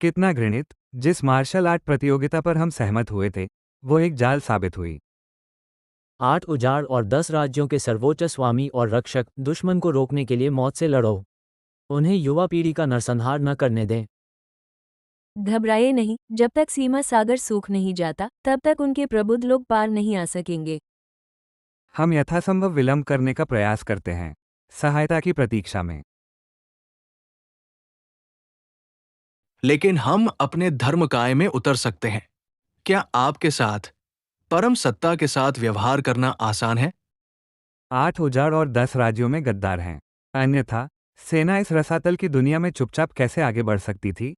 कितना घृणित। जिस मार्शल आर्ट प्रतियोगिता पर हम सहमत हुए थे, वो एक जाल साबित हुई। 8 उजाड़ और 10 राज्यों के सर्वोच्च स्वामी और रक्षक दुश्मन को रोकने के लिए मौत से लड़ो। उन्हें युवा पीढ़ी का नरसंहार न करने दें। घबराए नहीं, जब तक सीमा सागर सूख नहीं जाता तब तक उनके प्रबुद्ध लोग पार नहीं आ सकेंगे। हम यथासंभव विलंब करने का प्रयास करते हैं, सहायता की प्रतीक्षा में। लेकिन हम अपने धर्मकाय में उतर सकते हैं। क्या आपके साथ परम सत्ता के साथ व्यवहार करना आसान है? 8 उजाड़ और 10 राज्यों में गद्दार हैं। अन्यथा सेना इस रसातल की दुनिया में चुपचाप कैसे आगे बढ़ सकती थी?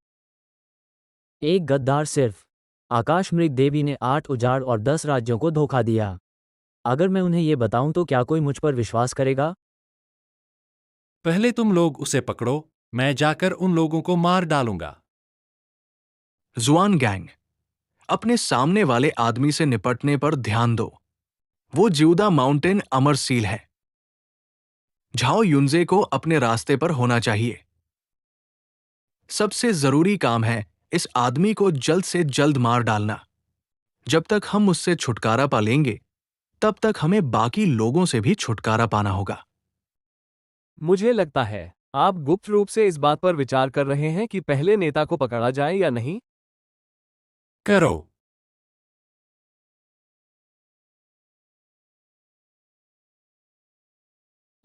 एक गद्दार सिर्फ आकाश मृग देवी ने 8 उजाड़ और 10 राज्यों को धोखा दिया। अगर मैं उन्हें ये बताऊं तो क्या कोई मुझ पर विश्वास करेगा? पहले तुम लोग उसे पकड़ो, मैं जाकर उन लोगों को मार डालूंगा। जुआन गैंग, अपने सामने वाले आदमी से निपटने पर ध्यान दो। वो ज्यूदा माउंटेन अमर सील है। झाओ युनजे को अपने रास्ते पर होना चाहिए। सबसे जरूरी काम है इस आदमी को जल्द से जल्द मार डालना। जब तक हम उससे छुटकारा पा लेंगे, तब तक हमें बाकी लोगों से भी छुटकारा पाना होगा। मुझे लगता है आप गुप्त रूप से इस बात पर विचार कर रहे हैं कि पहले नेता को पकड़ा जाए या नहीं। करो।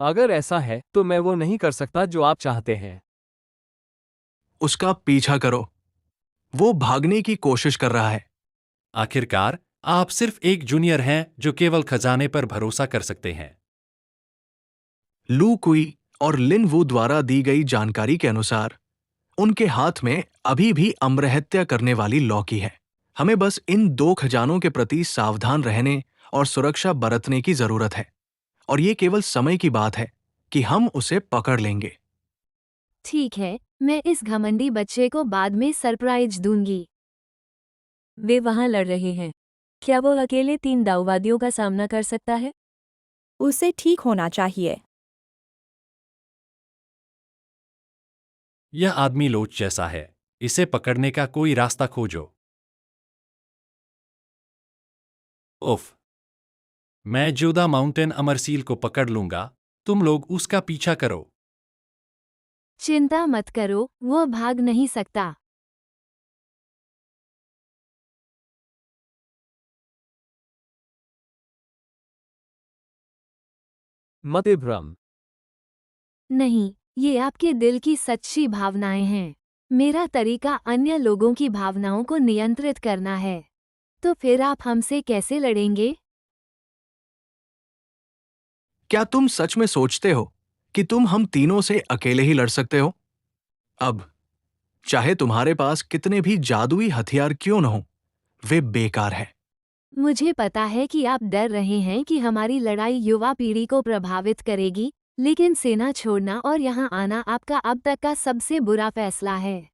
अगर ऐसा है तो मैं वो नहीं कर सकता जो आप चाहते हैं। उसका पीछा करो। वो भागने की कोशिश कर रहा है। आखिरकार आप सिर्फ एक जूनियर हैं जो केवल खजाने पर भरोसा कर सकते हैं। लू कुई और लिन वू द्वारा दी गई जानकारी के अनुसार उनके हाथ में अभी भी अमरहत्या करने वाली लौकी है। हमें बस इन दो खजानों के प्रति सावधान रहने और सुरक्षा बरतने की जरूरत है, और ये केवल समय की बात है कि हम उसे पकड़ लेंगे। ठीक है, मैं इस घमंडी बच्चे को बाद में सरप्राइज दूंगी। वे वहां लड़ रहे हैं। क्या वो अकेले 3 दाऊवादियों का सामना कर सकता है? उसे ठीक होना चाहिए। यह आदमी लोच जैसा है, इसे पकड़ने का कोई रास्ता खोजो। उफ, मैं ज्यूदा माउंटेन अमरसील को पकड़ लूंगा, तुम लोग उसका पीछा करो। चिंता मत करो, वो भाग नहीं सकता। मत भ्रम। नहीं, ये आपके दिल की सच्ची भावनाएं हैं। मेरा तरीका अन्य लोगों की भावनाओं को नियंत्रित करना है। तो फिर आप हमसे कैसे लड़ेंगे? क्या तुम सच में सोचते हो कि तुम हम तीनों से अकेले ही लड़ सकते हो? अब चाहे तुम्हारे पास कितने भी जादुई हथियार क्यों न हो, वे बेकार है। मुझे पता है कि आप डर रहे हैं कि हमारी लड़ाई युवा पीढ़ी को प्रभावित करेगी, लेकिन सेना छोड़ना और यहाँ आना आपका अब तक का सबसे बुरा फैसला है।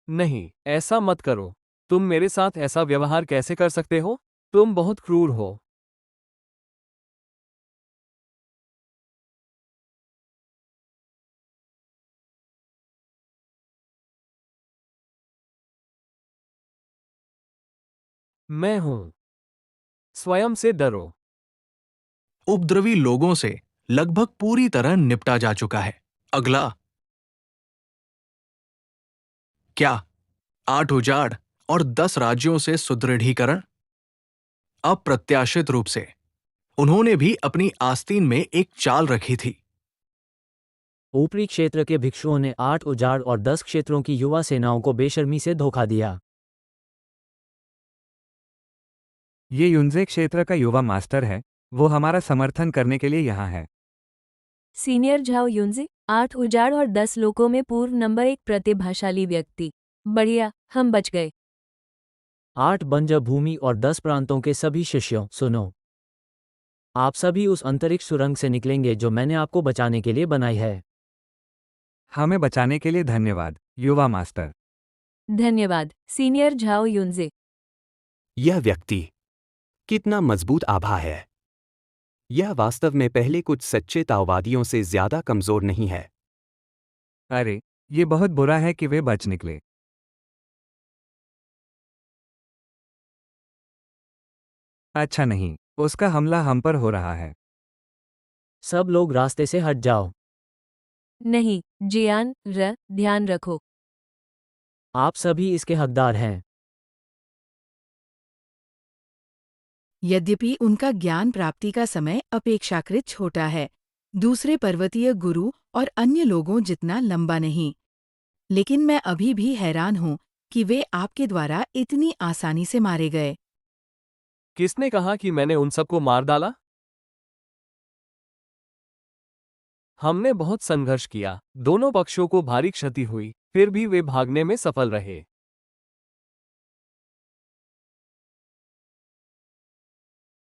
नहीं, ऐसा मत करो। तुम मेरे साथ ऐसा व्यवहार कैसे कर सकते हो? तुम बहुत क्रूर हो। मैं हूं। स्वयं से डरो। उपद्रवी लोगों से लगभग पूरी तरह निपटा जा चुका है। अगला क्या 8 उजाड़ और 10 राज्यों से सुदृढ़ीकरण? अप्रत्याशित रूप से उन्होंने भी अपनी आस्तीन में एक चाल रखी थी। ऊपरी क्षेत्र के भिक्षुओं ने 8 उजाड़ और 10 क्षेत्रों की युवा सेनाओं को बेशर्मी से धोखा दिया। ये युनजे क्षेत्र का युवा मास्टर है, वो हमारा समर्थन करने के लिए यहाँ है। सीनियर झाओ युनजे, 8 उजाड़ और 10 लोगों में पूर्व नंबर 1 प्रतिभाशाली व्यक्ति। बढ़िया, हम बच गए। 8 बंजर भूमि और 10 प्रांतों के सभी शिष्यों, सुनो। आप सभी उस अंतरिक्ष सुरंग से निकलेंगे जो मैंने आपको बचाने के लिए बनाई है। हमें बचाने के लिए धन्यवाद, युवा मास्टर। धन्यवाद, सीनियर झाओ युनजे। यह व्यक्ति कितना मजबूत आभा है। यह वास्तव में पहले कुछ सच्चे ताओवादियों से ज्यादा कमजोर नहीं है। अरे, ये बहुत बुरा है कि वे बच निकले। अच्छा नहीं, उसका हमला हम पर हो रहा है। सब लोग रास्ते से हट जाओ। नहीं, जियान, ध्यान रखो। आप सभी इसके हकदार हैं। यद्यपि उनका ज्ञान प्राप्ति का समय अपेक्षाकृत छोटा है, दूसरे पर्वतीय गुरु और अन्य लोगों जितना लंबा नहीं, लेकिन मैं अभी भी हैरान हूँ कि वे आपके द्वारा इतनी आसानी से मारे गए। किसने कहा कि मैंने उन सबको मार डाला? हमने बहुत संघर्ष किया, दोनों पक्षों को भारी क्षति हुई, फिर भी वे भागने में सफल रहे।